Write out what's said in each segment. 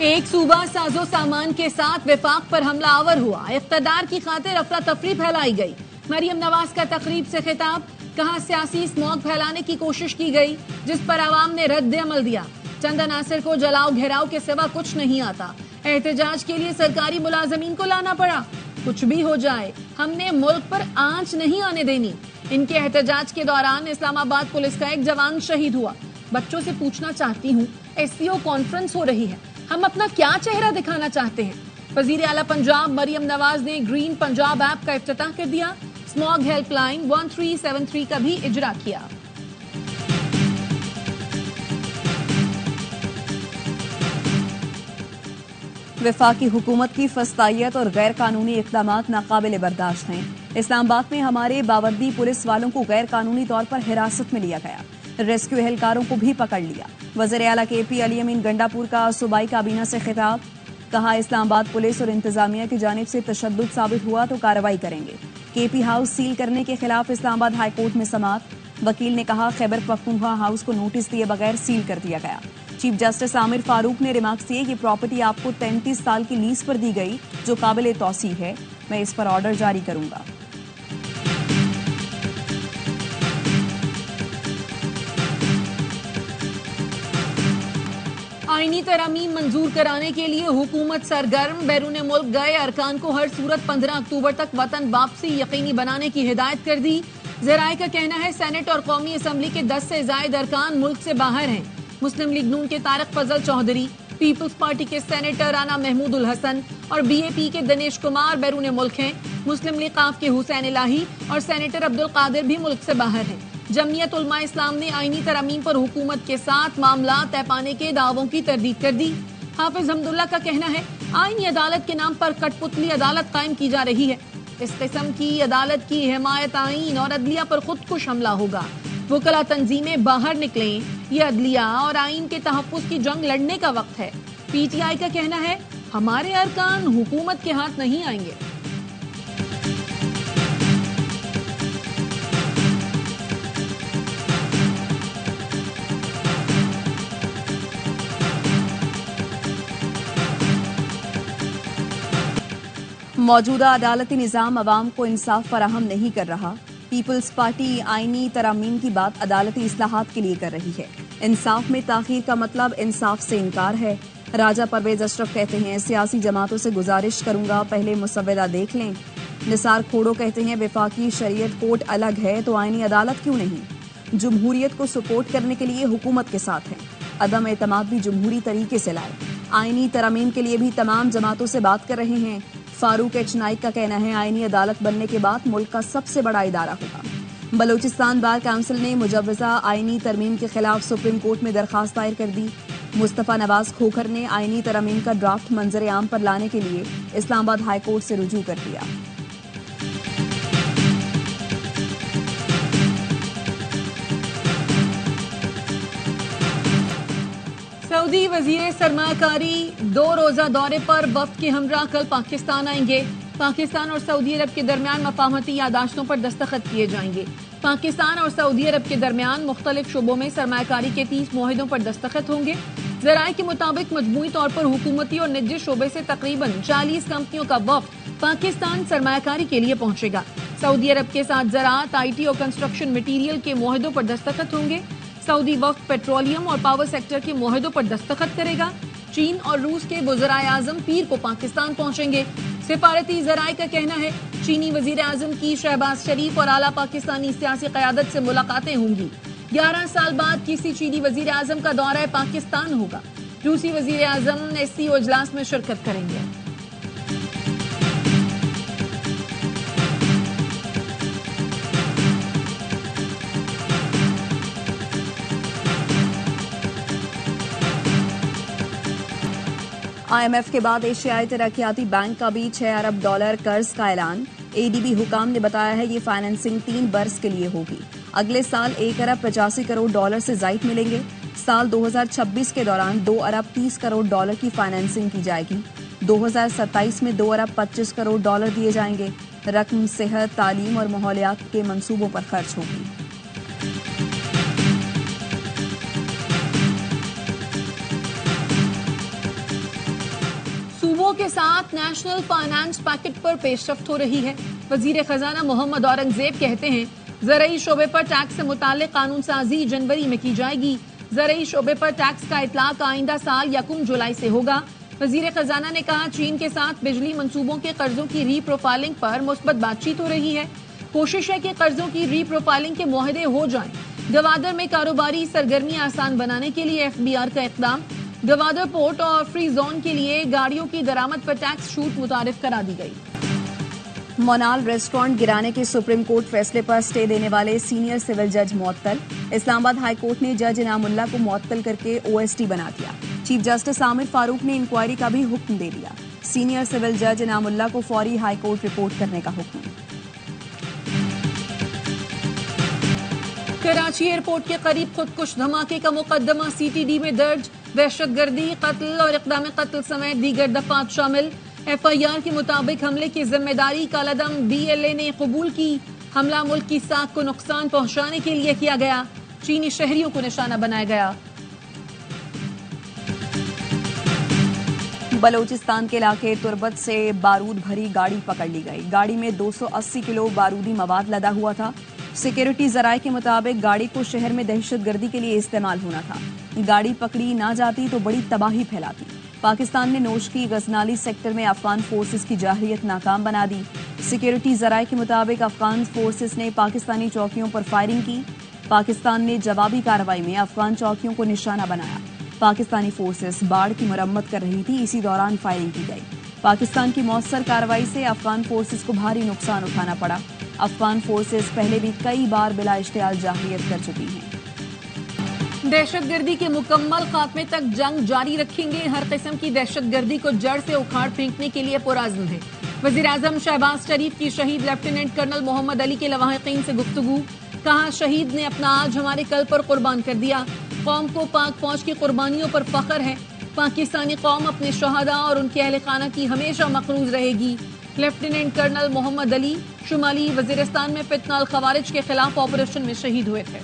एक सूबा साजो सामान के साथ विफाक पर हमला आवर हुआ। इख्तदार की खातिर अफरा तफरी फैलाई गई। मरियम नवाज का तकरीब से खिताब, कहा सियासी स्मॉग फैलाने की कोशिश की गई जिस पर आवाम ने रद्द अमल दिया। चंदा नासिर को जलाओ घेराव के सिवा कुछ नहीं आता। एहतजाज के लिए सरकारी मुलाजमीन को लाना पड़ा। कुछ भी हो जाए हमने मुल्क पर आंच नहीं आने देनी। इनके एहतजाज के दौरान इस्लामाबाद पुलिस का एक जवान शहीद हुआ। बच्चों से पूछना चाहती हूँ, एससीओ कॉन्फ्रेंस हो रही है, हम अपना क्या चेहरा दिखाना चाहते हैं? वजीर आला पंजाब मरियम नवाज ने ग्रीन पंजाब ऐप का इफ्तिताह कर दिया। स्मॉग हेल्पलाइन 1373 का भी इजरा किया। वफाकी हुकूमत की फस्तायत और गैर कानूनी इक़दामात नाकाबिले बर्दाश्त हैं। इस्लामाबाद में हमारे बावर्दी पुलिस वालों को गैर कानूनी तौर पर हिरासत में लिया गया। रेस्क्यू एहलकारों को भी पकड़ लिया। वज़ीर आला KP अली अमीन गंडापुर का सूबाई काबीना से खिताब, कहा इस्लामाबाद पुलिस और इंतजामिया की जानिब से तशद्दुद साबित हुआ तो कार्रवाई करेंगे। KP हाउस सील करने के खिलाफ इस्लामाबाद हाईकोर्ट में समाअत। वकील ने कहा खैबर पख्तूनख्वा हाउस को नोटिस दिए बगैर सील कर दिया गया। चीफ जस्टिस आमिर फारूक ने रिमार्क्स दिए, ये प्रॉपर्टी आपको 33 साल की लीज पर दी गई जो काबिल तौसी है, मैं इस पर ऑर्डर जारी करूंगा। आईनी तरमीम मंजूर कराने के लिए हुकूमत सरगर्म। बैरून मुल्क गए अरकान को हर सूरत 15 अक्टूबर तक वतन वापसी यकीनी बनाने की हिदायत कर दी। ज़राए का कहना है सेनेट और कौमी असम्बली के 10 से जायद अरकान मुल्क से बाहर हैं। मुस्लिम लीग नून के तारिक फजल चौधरी, पीपल्स पार्टी के सेनेटर राना महमूद उल हसन और BAP के दिनेश कुमार बैरून मुल्क हैं। मुस्लिम लीग काफ के हुसैन इलाही और सेनेटर अब्दुल कादिर भी मुल्क से बाहर हैं। जमीयत उलमा इस्लाम ने आईनी तरमीम पर हुकूमत के साथ मामला तय पाने के दावों की तरदीद कर दी। हाफिज हमदुल्ला का कहना है आईनी अदालत के नाम पर कठपुतली अदालत कायम की जा रही है। इस किस्म की अदालत की हिमायत आईन और अदलिया पर खुदकुश हमला होगा। वकला तंजीमें बाहर निकलें, ये अदलिया और आईन के तहफ्फुज़ की जंग लड़ने का वक्त है। PTI का कहना है हमारे अरकान हुकूमत के हाथ नहीं आएंगे। मौजूदा अदालती निज़ाम अवाम को इंसाफ फराहम नहीं कर रहा। पीपल्स पार्टी आईनी तरामीम की बात अदालती इस्लाहात के लिए कर रही है। इंसाफ में ताखीर का मतलब इंसाफ से इनकार है। राजा परवेज अशरफ कहते हैं सियासी जमातों से गुजारिश करूंगा पहले मुसव्वदा देख लें। निसार खोड़ो कहते हैं वफाकी शरीयत कोर्ट अलग है तो आईनी अदालत क्यों नहीं। जमहूरियत को सपोर्ट करने के लिए हुकूमत के साथ हैं। अदम एतमाद भी जमहूरी तरीके से लाए। आईनी तरामीम के लिए भी तमाम जमातों से बात कर रहे हैं। फारूक एच नाइक का कहना है आईनी अदालत बनने के बाद मुल्क का सबसे बड़ा इदारा होगा। बलूचिस्तान बार काउंसिल ने मुजव्वजा आईनी तरमीम के खिलाफ सुप्रीम कोर्ट में दरखास्त दायर कर दी। मुस्तफा नवाज खोखर ने आईनी तरमीम का ड्राफ्ट मंजर आम पर लाने के लिए इस्लामाबाद हाई कोर्ट से रुजू कर दिया। सऊदी वजीर सरमाकारी 2 रोजा दौरे पर वफ्द के हमरा कल पाकिस्तान आएंगे। पाकिस्तान और सऊदी अरब के दरमियान मफाहमती यादाश्तों पर दस्तखत किए जाएंगे। पाकिस्तान और सऊदी अरब के दरमियान मुख्तलिफ शुबों में सरमाकारी के 30 मुआहिदों पर दस्तखत होंगे। ज़राए के मुताबिक मजमूई तौर पर हुकूमती और निजी शोबे से तकरीबन 40 कंपनियों का वफ्द पाकिस्तान सरमाकारी के लिए पहुंचेगा। सऊदी अरब के साथ ज़राअत, IT और कंस्ट्रक्शन मटीरियल के मुआहिदों पर दस्तखत होंगे। सऊदी वफ्द पेट्रोलियम और पावर सेक्टर के मुआहिदों पर दस्तखत करेगा। चीन और रूस के वज़राए आज़म पीर को पाकिस्तान पहुंचेंगे। सिफारती ज़राए का कहना है चीनी वज़ीर आज़म की शहबाज शरीफ और आला पाकिस्तानी सियासी क़यादत से मुलाकातें होंगी। 11 साल बाद किसी चीनी वज़ीर आज़म का दौरा पाकिस्तान होगा। रूसी वज़ीर आज़म SCO इजलास में शिरकत करेंगे। IMF के बाद एशियाई तरक्याती बैंक का भी $6 अरब कर्ज का ऐलान। ADB हुकाम ने बताया है ये फाइनेंसिंग 3 बरस के लिए होगी। अगले साल $1 अरब 85 करोड़ से जायद मिलेंगे। साल 2026 के दौरान $2 अरब 30 करोड़ की फाइनेंसिंग की जाएगी। 2027 में $2 अरब 25 करोड़ दिए जाएंगे। रकम सेहत, तालीम और माहौलियात के मंसूबों पर खर्च होगी। के साथ नेशनल फाइनेंस पैकेज पर पेशरफ्त हो रही है। वजीर खजाना मोहम्मद औरंगजेब कहते हैं ज़रई शोबे पर टैक्स से मुताल्लिक कानून साजी जनवरी में की जाएगी। ज़रई शोबे पर टैक्स का इतलाक आइंदा साल 1 जुलाई से होगा। वजीर खजाना ने कहा चीन के साथ बिजली मंसूबों के कर्जों की री-प्रोफाइलिंग पर मुस्बत बातचीत हो रही है। कोशिश है कि कर्जों की री-प्रोफाइलिंग के मुआहदे हो जाएं। गवादर में कारोबारी सरगर्मी आसान बनाने के लिए FBR का इक़दाम। गवादर पोर्ट और फ्री जोन के लिए गाड़ियों की दरामद पर टैक्स छूट मुतारिफ करा दी गई। मोनाल रेस्टोरेंट गिराने के सुप्रीम कोर्ट फैसले पर स्टे देने वाले सीनियर सिविल जज मुअत्तल। इस्लामाबाद हाई कोर्ट ने जज इनामुल्लाह को मुअत्तल करके OST बना दिया। चीफ जस्टिस आमिर फारूक ने इंक्वायरी का भी हुक्म दे दिया। सीनियर सिविल जज इनामुल्लाह को फौरी हाई कोर्ट रिपोर्ट करने का हुक्म। कराची एयरपोर्ट के करीब खुदकुश धमाके का मुकदमा CTD में दर्ज। दहशतगर्दी, कत्ल और इक़दाम कत्ल समेत दीगर दफात शामिल। FIR के मुताबिक हमले की जिम्मेदारी कालादम BLA ने कबूल की। हमला मुल्क की साख को नुकसान पहुंचाने के लिए किया गया। चीनी शहरियों को निशाना बनाया गया। बलोचिस्तान के इलाके तुर्बत से बारूद भरी गाड़ी पकड़ ली गई। गाड़ी में 280 किलो बारूदी मवाद लदा हुआ था। सिक्योरिटी जराये के मुताबिक गाड़ी को शहर में दहशतगर्दी के लिए इस्तेमाल होना था। गाड़ी पकड़ी ना जाती तो बड़ी तबाही फैलाती। पाकिस्तान ने नोश की गजनाली सेक्टर में अफगान फोर्सेस की जाहिरियत नाकाम बना दी। सिक्योरिटी जराये के मुताबिक अफगान फोर्सेस ने पाकिस्तानी चौकियों पर फायरिंग की। पाकिस्तान ने जवाबी कार्रवाई में अफगान चौकियों को निशाना बनाया। पाकिस्तानी फोर्सेस बाढ़ की मरम्मत कर रही थी, इसी दौरान फायरिंग की गई। पाकिस्तान की मौसर कार्रवाई से अफगान फोर्सेस को भारी नुकसान उठाना पड़ा। अफगान फोर्सेस पहले भी कई बार बिला इश्तियाल जाहिरियत कर चुकी हैं। दहशतगर्दी के मुकम्मल खात्मे तक जंग जारी रखेंगे। हर किस्म की दहशतगर्दी को जड़ से उखाड़ फेंकने के लिए पुरअज़्म है। वज़ीर आज़म शहबाज शरीफ की शहीद लेफ्टिनेंट कर्नल मोहम्मद अली के लवाहिकीन से गुफ्तगू। कहा शहीद ने अपना आज हमारे कल पर कुर्बान कर दिया। कौम को पाक फौज की कुर्बानियों पर फख्र है। पाकिस्तानी कौम अपने शहादा और उनके अहले खाना की हमेशा मक़रूज़ रहेगी। लेफ्टिनेंट कर्नल मोहम्मद अली शुमाली वज़ीरिस्तान में फितनाल खवारिज के खिलाफ ऑपरेशन में शहीद हुए थे।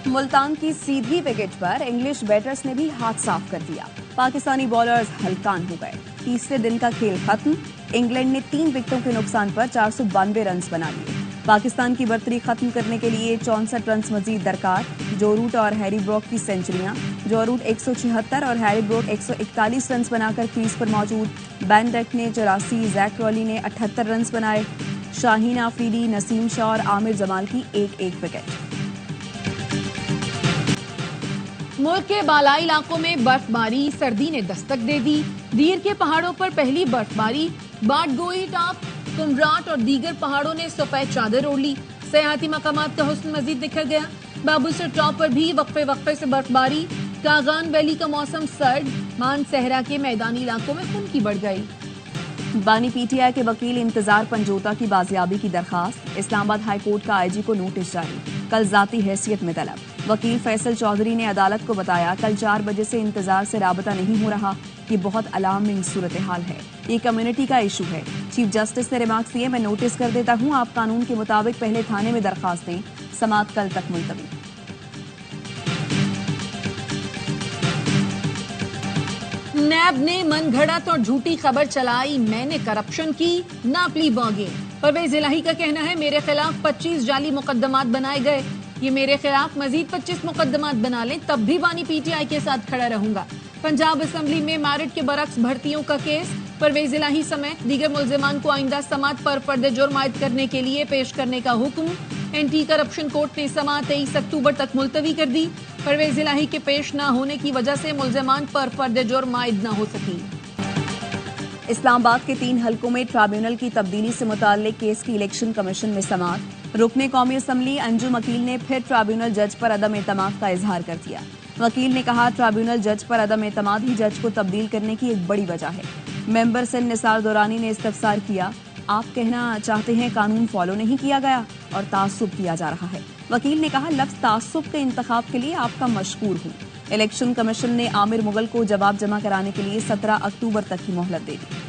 मुल्तान की सीधी विकेट पर इंग्लिश बैटर्स ने भी हाथ साफ कर दिया। पाकिस्तानी बॉलर्स हलकान हो गए। तीसरे दिन का खेल खत्म। इंग्लैंड ने 3 विकेटों के नुकसान पर 492 रन बना लिए। पाकिस्तान की बर्तरी खत्म करने के लिए 64 रन मजीद दरकार। जो रूट और हैरी ब्रोक की सेंचुरियां। जो रूट 176 और हैरी ब्रोक 141 रन बनाकर क्रीज पर मौजूद। बैन डेक ने 84, जैक रॉली ने 78 रन बनाए। शाहीन आफरीदी, नसीम शाह और आमिर जमाल की एक विकेट। मुल्क के बालाई इलाकों में बर्फबारी, सर्दी ने दस्तक दे दी। दीर के पहाड़ों पर पहली बर्फबारी। बाटगोई टॉप, कुमराट और दीगर पहाड़ों ने सफेद चादर ओढ़ ली। सयाहती मकामात का हुस्न मजीद निखर गया। बाबूसर टॉप पर भी वक्फे वक्फे से बर्फबारी। कागान वैली का मौसम सर्द। मान सहरा के मैदानी इलाकों में खुनकी बढ़ गई। बानी PTI के वकील इंतजार पंजोता की बाजियाबी की दरखास्त। इस्लामाबाद हाई कोर्ट का IG को नोटिस जारी। कल जाती हैसियत में तलब। वकील फैसल चौधरी ने अदालत को बताया कल 4 बजे से इंतजार से राबता नहीं हो रहा। ये बहुत अलार्मिंग सूरत हाल है। ये कम्युनिटी का इशू है। चीफ जस्टिस ने रिमार्क्स दिए, मैं नोटिस कर देता हूँ। आप कानून के मुताबिक पहले थाने में दरखास्त दें। समाअत कल तक मुलतवी। नैब ने मनगढ़ंत और झूठी खबर चलाई। मैंने करप्शन की, नापली बागें। परवेज इलाही का कहना है मेरे खिलाफ 25 जाली मुकदमात बनाए गए। ये मेरे खिलाफ मजीद 25 मुकदमात बना लें तब भी बानी PTI के साथ खड़ा रहूंगा। पंजाब असेंबली में मैरिट के बरक्स भर्तियों का केस। परवेज इलाही समेत दीगर मुल्जिमान को आइंदा समाअत पर फर्द जुर्म आयद करने के लिए पेश करने का हुक्म। एंटी करप्शन कोर्ट ने समाअत 23 अक्टूबर तक मुलतवी कर दी। परवेज इलाही के पेश न होने की वजह से मुल्जिमान पर फर्द जुर्म आयद न हो सकी। इस्लामाबाद के 3 हलकों में ट्राइब्यूनल की तब्दीली से मुताल्लिक केस की इलेक्शन कमीशन में समाअत। रुकने कौमी असम्बली अंजुम अकील ने फिर ट्राइब्यूनल जज पर अदम एतमाद का इजहार कर दिया। वकील ने कहा ट्राइब्यूनल जज पर अदम एतमाद ही जज को तब्दील करने की एक बड़ी वजह है। मेंबर सिंध निसार दुरानी ने इस्तफसार किया, आप कहना चाहते हैं कानून फॉलो नहीं किया गया और तासुब किया जा रहा है। वकील ने कहा लफ्ज तासुब के इंतखाब के लिए आपका मशकूर हूँ। इलेक्शन कमीशन ने आमिर मुगल को जवाब जमा कराने के लिए 17 अक्टूबर तक की मोहलत दे दी।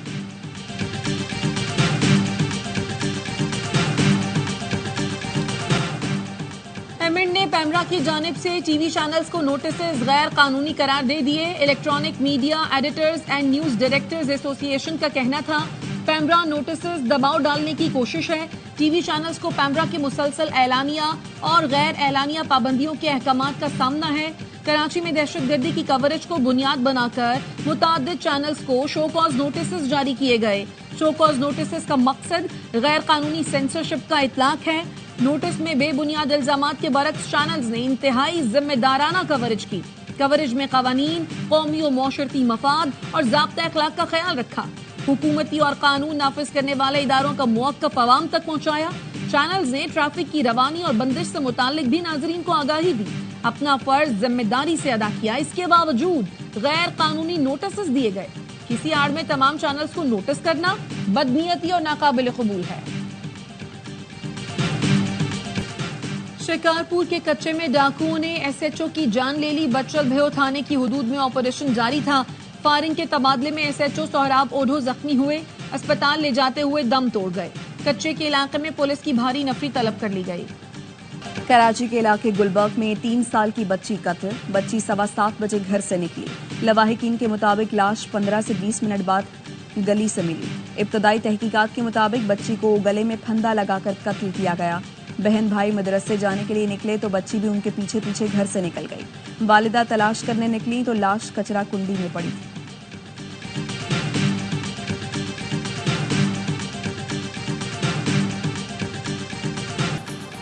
एमिड ने पैमरा की जानिब से टीवी चैनल्स को नोटिस गैर कानूनी करार दे दिए। Electronic media editors and news directors association का कहना था पैमरा नोटिस दबाव डालने की कोशिश है। टीवी चैनल्स को पैमरा के मुसलसल एलानिया और गैर एलानिया पाबंदियों के अहकामात का सामना है। कराची में दहशतगर्दी की कवरेज को बुनियाद बनाकर मुताद्दिद चैनल्स को शो कॉज नोटिस जारी किए गए। शो कॉज नोटिस का मकसद गैर कानूनी सेंसरशिप का इतलाक है। नोटिस में बेबुनियाद इल्जामात के बरक्स चैनल्स ने इंतहाई जिम्मेदाराना कवरेज की। कवरेज में कवानीन, कौमी और मौशरती मफाद और ज़ाब्ता अखलाक का ख्याल रखा। हुकूमती और कानून नाफिज करने वाले इदारों का मुवक्कफ अवाम तक पहुंचाया। चैनल्स ने ट्रैफिक की रवानी और बंदिश से मुतालिक भी नाजरीन को आगाही दी। अपना फर्ज जिम्मेदारी से अदा किया। इसके बावजूद गैर कानूनी नोटिस दिए गए। किसी आड़ में तमाम चैनल्स को नोटिस करना बदनीयती और नाकाबिल कबूल है। शिकारपुर के कच्चे में डाकुओं ने एसएचओ की जान ले ली। बचल भयो थाने की हुदूद में ऑपरेशन जारी था। फायरिंग के तबादले में एसएचओ सोहराब ओढ़ो जख्मी हुए। अस्पताल ले जाते हुए दम तोड़ गए। कच्चे के इलाके में पुलिस की भारी नफरी तलब कर ली गई। कराची के इलाके गुलबर्ग में 3 साल की बच्ची कत्ल। बच्ची 7:15 बजे घर से निकली। लवाहिकीन के मुताबिक लाश 15 से 20 मिनट बाद गली से मिली। इब्तदाई तहकीकात के मुताबिक बच्ची को गले में फंदा लगाकर कत्ल किया गया। बहन भाई मदरसे जाने के लिए निकले तो बच्ची भी उनके पीछे पीछे घर से निकल गई। वालिदा तलाश करने निकली तो लाश कचरा कुंडी में पड़ी थी।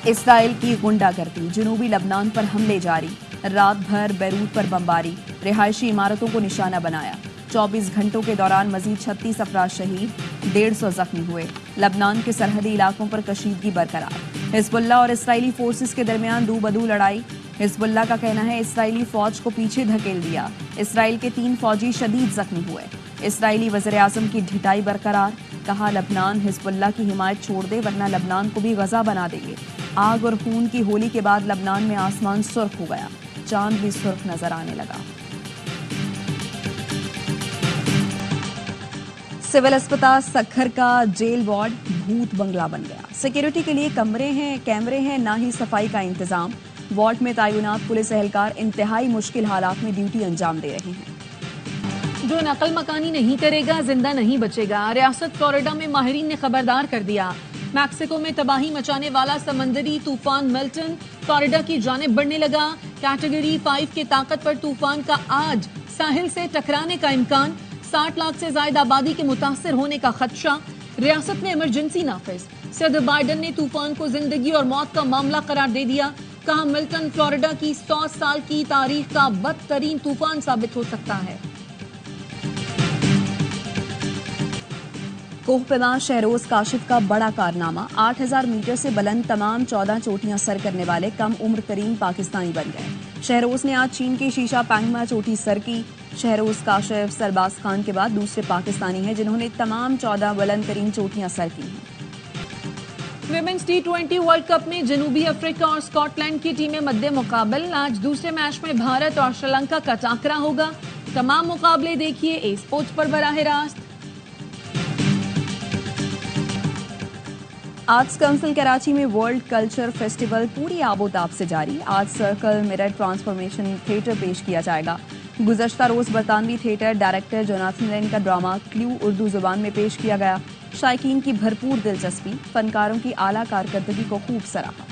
इसराइल की गुंडागर्दी। जनूबी लबनान पर हमले जारी। रात भर बैरूत पर बमबारी। रिहायशी इमारतों को निशाना बनाया। 24 घंटों के दौरान मजीद 36 अफराद शहीद, 150 जख्मी हुए। लबनान के सरहदी इलाकों पर कशीदगी बरकरार। हिजबुल्लाह और इसराइली फोर्सेस के दरमियान दो बदू लड़ाई। हिजबुल्लाह का कहना है इसराइली फौज को पीछे धकेल दिया। इसराइल के 3 फौजी शदीद जख्मी हुए। इसराइली वज़ीर आज़म की ढिठाई बरकरार। कहा लबनान हिजबुल्लाह की हिमायत छोड़ दे वरना लबनान को भी गजा बना देंगे। आग और खून की होली के बाद लबनान में आसमान सुर्ख हो गया। चांद भी सुर्ख नजर आने लगा। सिविल अस्पताल सखर का जेल वार्ड भूत बंगला बन गया। सिक्योरिटी के लिए कमरे हैं, कैमरे हैं, ना ही सफाई का इंतजाम। वार्ड में तैनात पुलिस एहलकार इंतहाई मुश्किल हालात में ड्यूटी अंजाम दे रहे हैं। जो नकल मकानी नहीं करेगा जिंदा नहीं बचेगा। रियासत फ्लोरिडा में माहिरीन ने खबरदार कर दिया। मैक्सिको में तबाही मचाने वाला समंदरी तूफान मिल्टन फ्लोरिडा की जानिब बढ़ने लगा। कैटेगरी 5 के ताकत पर तूफान का आज साहिल से टकराने का इम्कान। 60 लाख से ज्यादा आबादी के मुतासर होने का खदशा। रियासत में इमरजेंसी नाफिज। सदर बाइडन ने तूफान को जिंदगी और मौत का मामला करार दे दिया। कहा मिल्टन फ्लोरिडा की 100 साल की तारीख का बदतरीन तूफान साबित हो सकता है। कोहपेमा शहरोज काशिफ का बड़ा कारनामा। 8000 मीटर से बुलंद तमाम 14 चोटियां सर करने वाले कम उम्र तरीन पाकिस्तानी बन गए। शहरोज ने आज चीन की शीशा पैंगमा चोटी सर की। शहरोज काशिफ सरबाज खान के बाद दूसरे पाकिस्तानी हैं जिन्होंने तमाम 14 बुलंद तरीन चोटियां सर की हैं। विमेंस T20 वर्ल्ड कप में जनूबी अफ्रीका और स्कॉटलैंड की टीमें मद्दे मुकाबल। आज दूसरे मैच में भारत और श्रीलंका का टाकरा होगा। तमाम मुकाबले देखिए ए स्पोर्ट्स पर बराह रास्त। आर्ट्स काउंसिल कराची में वर्ल्ड कल्चर फेस्टिवल पूरी आबोताब से जारी। आज सर्कल मिरर ट्रांसफॉर्मेशन थिएटर पेश किया जाएगा। गुज़श्ता रोज बरतानवी थिएटर डायरेक्टर जोनाथन लेन का ड्रामा क्लू उर्दू जुबान में पेश किया गया। शायकीन की भरपूर दिलचस्पी, फनकारों की आला कारकर्दगी को खूब सराहा।